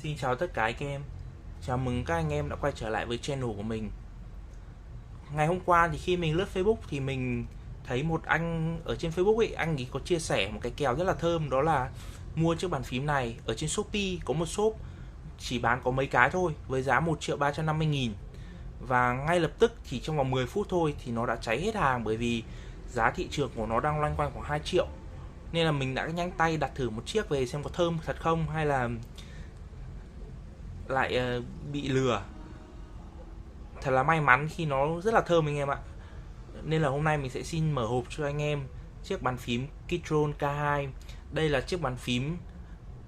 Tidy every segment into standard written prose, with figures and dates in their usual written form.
Xin chào tất cả anh em. Chào mừng các anh em đã quay trở lại với channel của mình. Ngày hôm qua thì khi mình lướt Facebook thì mình thấy một anh ở trên Facebook ấy, anh ấy có chia sẻ một cái kèo rất là thơm, đó là mua chiếc bàn phím này ở trên Shopee, có một shop chỉ bán có mấy cái thôi với giá 1.350.000. Và ngay lập tức chỉ trong vòng 10 phút thôi thì nó đã cháy hết hàng, bởi vì giá thị trường của nó đang loanh quanh khoảng 2 triệu. Nên là mình đã nhanh tay đặt thử một chiếc về xem có thơm thật không, hay là lại bị lừa. Thật là may mắn khi nó rất là thơm anh em ạ. Nên là hôm nay mình sẽ xin mở hộp cho anh em chiếc bàn phím Keytrone K2. Đây là chiếc bàn phím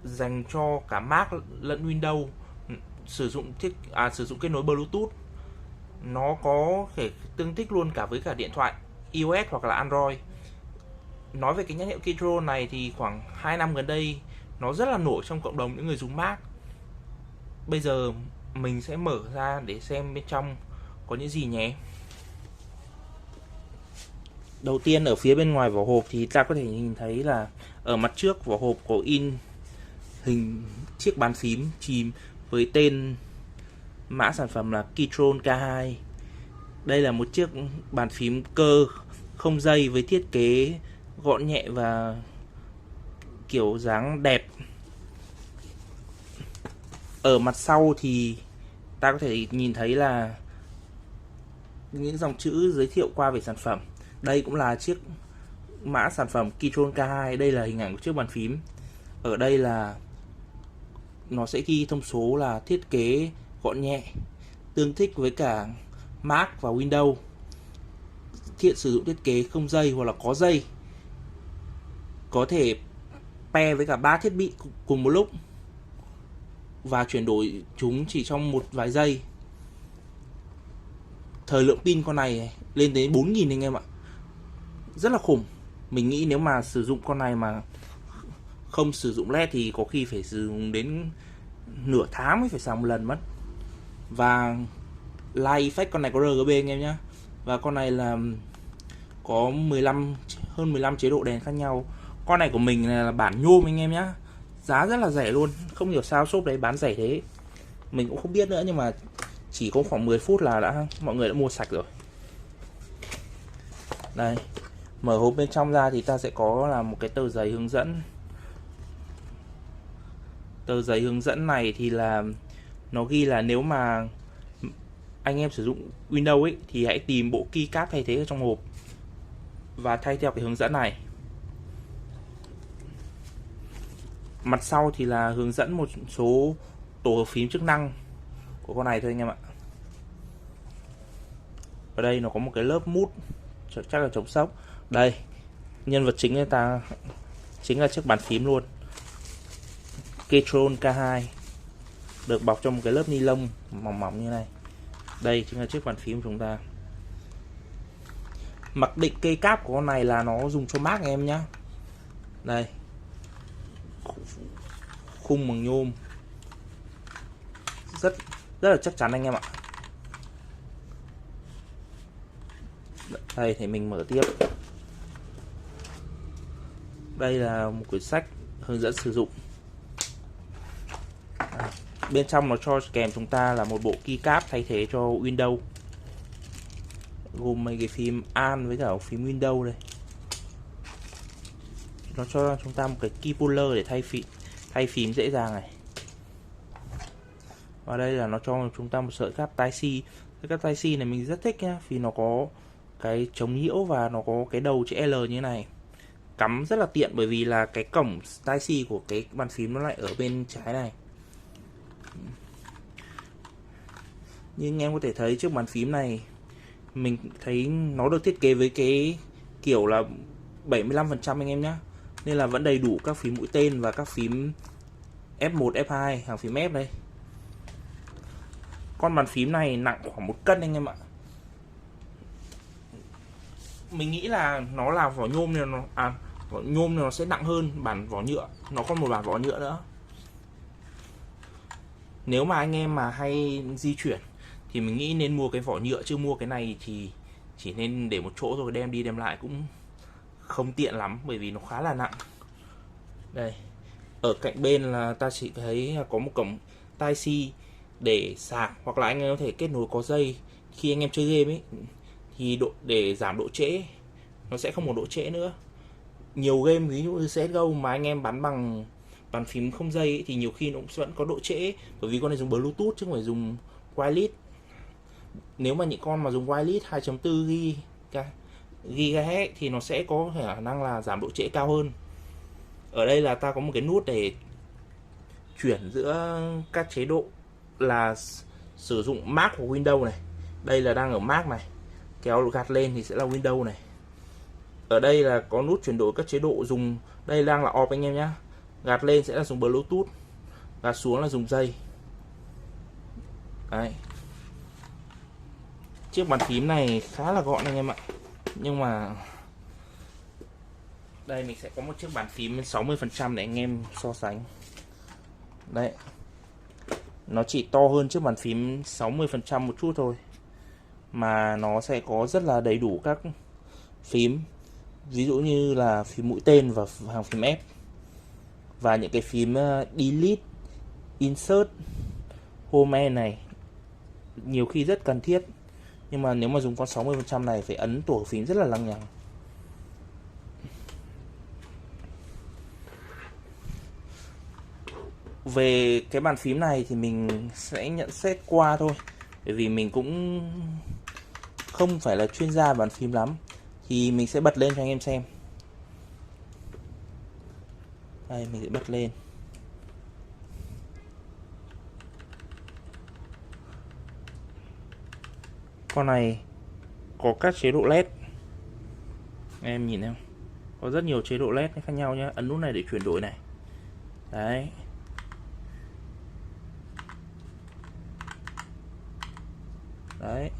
dành cho cả Mac lẫn Windows, sử dụng kết nối Bluetooth. Nó có thể tương thích luôn cả với cả điện thoại iOS hoặc là Android. Nói về cái nhãn hiệu Keytrone này thì khoảng 2 năm gần đây nó rất là nổi trong cộng đồng những người dùng Mac. Bây giờ mình sẽ mở ra để xem bên trong có những gì nhé. Đầu tiên ở phía bên ngoài vỏ hộp thì ta có thể nhìn thấy là ở mặt trước vỏ hộp có in hình chiếc bàn phím chìm với tên mã sản phẩm là Keytrone K2. Đây là một chiếc bàn phím cơ không dây với thiết kế gọn nhẹ và kiểu dáng đẹp. Ở mặt sau thì ta có thể nhìn thấy là những dòng chữ giới thiệu qua về sản phẩm. Đây cũng là chiếc mã sản phẩm Keytrone K2. Đây là hình ảnh của chiếc bàn phím. Ở đây là nó sẽ ghi thông số là thiết kế gọn nhẹ, tương thích với cả Mac và Windows, sử dụng thiết kế không dây hoặc là có dây, có thể pair với cả 3 thiết bị cùng một lúc và chuyển đổi chúng chỉ trong một vài giây. Thời lượng pin con này lên đến 4.000 anh em ạ, rất là khủng. Mình nghĩ nếu mà sử dụng con này mà không sử dụng led thì có khi phải sử dụng đến nửa tháng mới phải sạc một lần mất. Và Light Effect con này có RGB anh em nhé. Và con này là có hơn 15 chế độ đèn khác nhau. Con này của mình là bản nhôm anh em nhé, giá rất là rẻ luôn. Không hiểu sao shop đấy bán rẻ thế, mình cũng không biết nữa, nhưng mà chỉ có khoảng 10 phút là mọi người đã mua sạch rồi. Đây, mở hộp bên trong ra thì ta sẽ có là một cái tờ giấy hướng dẫn. Tờ giấy hướng dẫn này thì là nó ghi là nếu mà anh em sử dụng Windows ấy thì hãy tìm bộ keycap thay thế ở trong hộp và thay theo cái hướng dẫn này. Mặt sau thì là hướng dẫn một số tổ hợp phím chức năng của con này thôi anh em ạ. Ở đây nó có một cái lớp mút chắc là chống sốc. Đây, nhân vật chính người ta chính là chiếc bàn phím luôn. Keytrone K2 được bọc trong một cái lớp ni lông mỏng mỏng như này. Đây chính là chiếc bàn phím của chúng ta. Mặc định cây cáp của con này là nó dùng cho Mac em nhé. Đây, khung bằng nhôm, rất là chắc chắn anh em ạ. Đây thì mình mở tiếp. Đây là một quyển sách hướng dẫn sử dụng. Bên trong nó cho kèm chúng ta là một bộ keycap thay thế cho Windows, gồm mấy cái phím AN với cả phím Windows đây. Nó cho chúng ta một cái key puller để thay phím dễ dàng này. Và đây là nó cho chúng ta một sợi cáp Type-C. Cái cáp Type-C này mình rất thích nhá, vì nó có cái chống nhiễu và nó có cái đầu chữ L như thế này. Cắm rất là tiện, bởi vì là cái cổng Type-C của cái bàn phím nó lại ở bên trái này. Như anh em có thể thấy chiếc bàn phím này, mình thấy nó được thiết kế với cái kiểu là 75% anh em nhé. Nên là vẫn đầy đủ các phím mũi tên và các phím F1, F2, hàng phím F đây. Con bàn phím này nặng khoảng 1 cân anh em ạ. Mình nghĩ là nó là vỏ nhôm nên vỏ nhôm nó sẽ nặng hơn bản vỏ nhựa. Nó có một bản vỏ nhựa nữa. Nếu mà anh em mà hay di chuyển thì mình nghĩ nên mua cái vỏ nhựa, chứ mua cái này thì chỉ nên để một chỗ rồi đem đi đem lại cũng không tiện lắm, bởi vì nó khá là nặng. Đây, ở cạnh bên là ta chỉ thấy có một cổng Tai-C để sạc, hoặc là anh em có thể kết nối có dây khi anh em chơi game ấy, thì để giảm độ trễ, nó sẽ không có độ trễ nữa. Nhiều game ví dụ như CSGO mà anh em bắn bằng bàn phím không dây ấy, thì nhiều khi nó cũng vẫn có độ trễ, bởi vì con này dùng Bluetooth chứ không phải dùng wireless. Nếu mà những con mà dùng wireless 2.4 GHz thì nó sẽ có khả năng là giảm độ trễ cao hơn. Ở đây là ta có một cái nút để chuyển giữa các chế độ, là sử dụng Mac hoặc Windows này. Đây là đang ở Mac này, kéo gạt lên thì sẽ là Windows này. Ở đây là có nút chuyển đổi các chế độ dùng, đây đang là off anh em nhé. Gạt lên sẽ là dùng Bluetooth, gạt xuống là dùng dây. Đấy. Chiếc bàn phím này khá là gọn anh em ạ. Nhưng mà đây mình sẽ có một chiếc bàn phím 60% để anh em so sánh. Đấy. Nó chỉ to hơn chiếc bàn phím 60% một chút thôi, mà nó sẽ có rất là đầy đủ các phím, ví dụ như là phím mũi tên và hàng phím F, và những cái phím delete, insert, home này nhiều khi rất cần thiết. Nhưng mà nếu mà dùng con 60% này phải ấn tổ phím rất là lằng nhằng. Về cái bàn phím này thì mình sẽ nhận xét qua thôi, bởi vì mình cũng không phải là chuyên gia bàn phím lắm. Thì mình sẽ bật lên cho anh em xem. Đây, mình sẽ bật lên. Con này có các chế độ LED, em nhìn em, có rất nhiều chế độ LED khác nhau nhé. Ấn nút này để chuyển đổi này. Đấy. Đấy.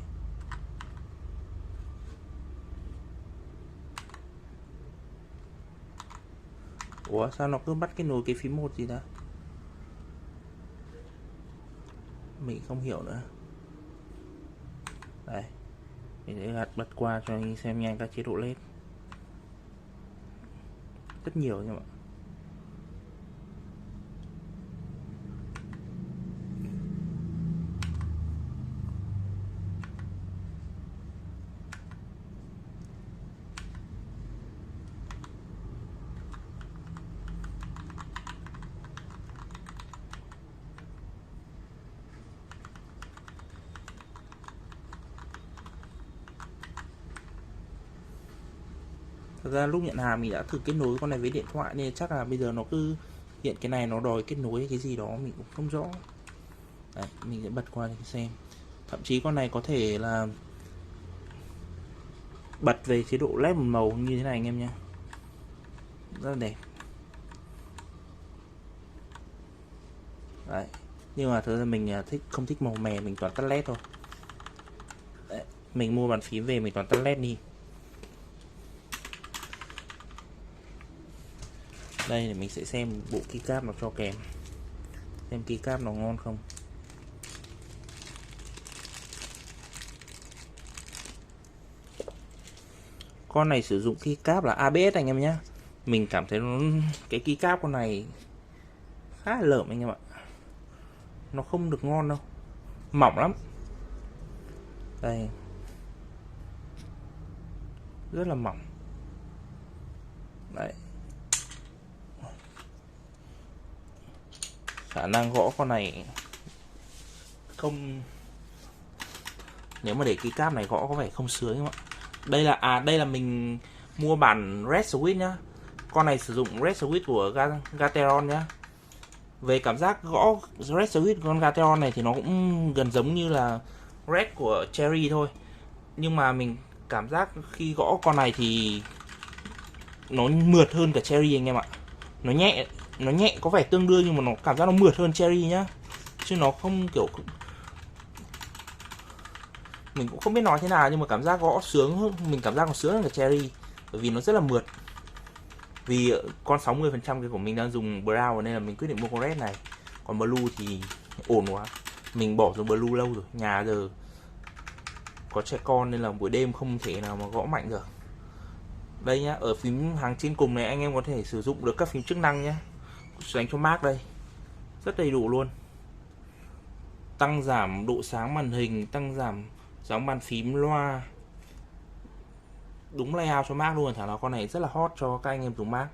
Ủa sao nó cứ bắt cái nối cái phím 1 gì đó, mình không hiểu nữa. Đây, mình sẽ gạt bật qua cho anh xem nhanh các chế độ LED. Rất nhiều nha bạn. Thật ra lúc nhận hàng mình đã thử kết nối con này với điện thoại, nên chắc là bây giờ nó cứ hiện cái này nó đòi kết nối cái gì đó mình cũng không rõ. Đấy, mình sẽ bật qua để xem. Thậm chí con này có thể là bật về chế độ LED một màu như thế này anh em nhé, rất là đẹp. Đấy. Nhưng mà thực ra mình không thích màu mè, mình toàn tắt LED thôi. Đấy. Mình mua bàn phím về mình toàn tắt LED đi. Đây để mình sẽ xem bộ keycap nó cho kèm, xem keycap nó ngon không. Con này sử dụng keycap là ABS anh em nhé. Mình cảm thấy cái keycap con này khá là lởm anh em ạ, nó không được ngon đâu, mỏng lắm. Đây, rất là mỏng. Đấy, khả năng gõ con này không, nếu mà để keycap này gõ có vẻ không sướng không ạ. Đây là mình mua bản Red Switch nhá. Con này sử dụng Red Switch của Gateron nhá. Về cảm giác gõ Red Switch con Gateron này thì nó cũng gần giống như là Red của Cherry thôi. Nhưng mà mình cảm giác khi gõ con này thì nó mượt hơn cả Cherry anh em ạ. Nó nhẹ có vẻ tương đương, nhưng mà nó cảm giác nó mượt hơn Cherry nhá. Chứ nó không kiểu, mình cũng không biết nói thế nào, nhưng mà cảm giác gõ sướng hơn, mình cảm giác nó sướng hơn cả Cherry, bởi vì nó rất là mượt. Vì con 60% cái của mình đang dùng Brown nên là mình quyết định mua con Red này. Còn Blue thì ổn quá, mình bỏ dùng Blue lâu rồi, nhà giờ có trẻ con nên là buổi đêm không thể nào mà gõ mạnh được. Đây nhá, ở phím hàng trên cùng này anh em có thể sử dụng được các phím chức năng nhé, dành cho Mac đây, rất đầy đủ luôn. tăng giảm độ sáng màn hình, tăng giảm sóng bàn phím, loa. Đúng layout cho Mac luôn, thảo nào con này rất là hot cho các anh em dùng Mac.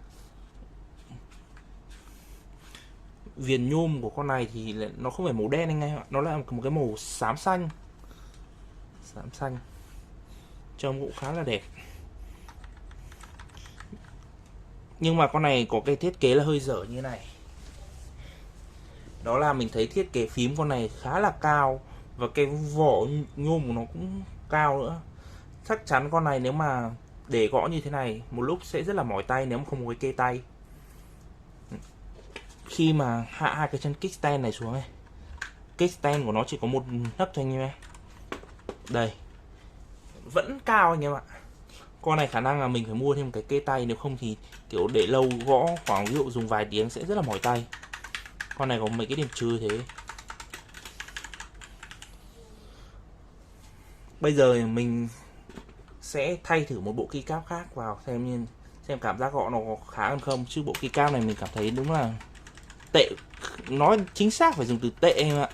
Viền nhôm của con này thì nó không phải màu đen anh em ạ, nó là một cái màu xám xanh. Xám xanh. Trông cũng khá là đẹp. Nhưng mà con này có cái thiết kế là hơi dở như này. Đó là mình thấy thiết kế phím con này khá là cao, và cái vỏ nhôm của nó cũng cao nữa. Chắc chắn con này nếu mà để gõ như thế này một lúc sẽ rất là mỏi tay nếu mà không có cái kê tay. Khi mà hạ hai cái chân kickstand này xuống này, kickstand của nó chỉ có một nấc thôi anh em. Đây, vẫn cao anh em ạ. Con này khả năng là mình phải mua thêm cái kê tay, nếu không thì kiểu để lâu gõ khoảng ví dụ dùng vài tiếng sẽ rất là mỏi tay. Con này có mấy cái điểm trừ thế. Bây giờ mình sẽ thay thử một bộ keycap khác vào xem cảm giác gõ nó có khá hơn không, chứ bộ keycap này mình cảm thấy đúng là tệ. Nói chính xác phải dùng từ tệ em ạ.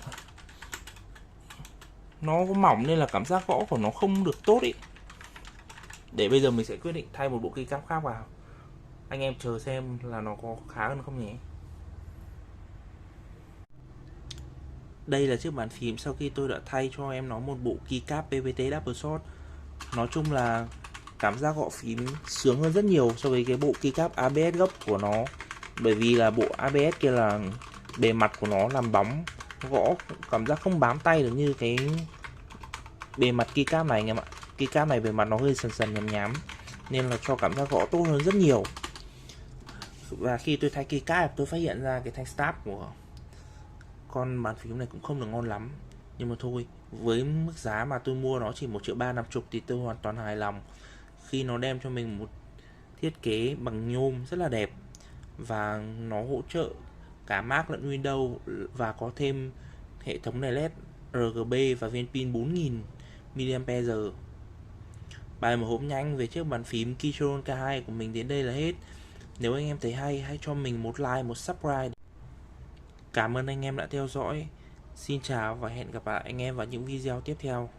Nó có mỏng nên là cảm giác gõ của nó không được tốt ý. Để bây giờ mình sẽ quyết định thay một bộ keycap khác vào. Anh em chờ xem là nó có khá hơn không nhé. Đây là chiếc bàn phím sau khi tôi đã thay cho em nó một bộ keycap PVT Double Shot. Nói chung là cảm giác gõ phím sướng hơn rất nhiều so với cái bộ keycap ABS gốc của nó. Bởi vì là bộ ABS kia là bề mặt của nó làm bóng, gõ cảm giác không bám tay được như cái bề mặt keycap này anh em ạ. Keycap này bề mặt nó hơi sần sần nhám nhám nên là cho cảm giác gõ tốt hơn rất nhiều. Và khi tôi thay keycap tôi phát hiện ra cái thanh stab của con bàn phím này cũng không được ngon lắm. Nhưng mà thôi, với mức giá mà tôi mua nó chỉ 1.350.000 thì tôi hoàn toàn hài lòng khi nó đem cho mình một thiết kế bằng nhôm rất là đẹp, và nó hỗ trợ cả Mac lẫn Windows, và có thêm hệ thống đèn LED RGB và viên pin 4000 mAh. Bài mở hộp nhanh về chiếc bàn phím Keychron K2 của mình đến đây là hết. Nếu anh em thấy hay, hãy cho mình một like, một subscribe. Cảm ơn anh em đã theo dõi. Xin chào và hẹn gặp lại anh em vào những video tiếp theo.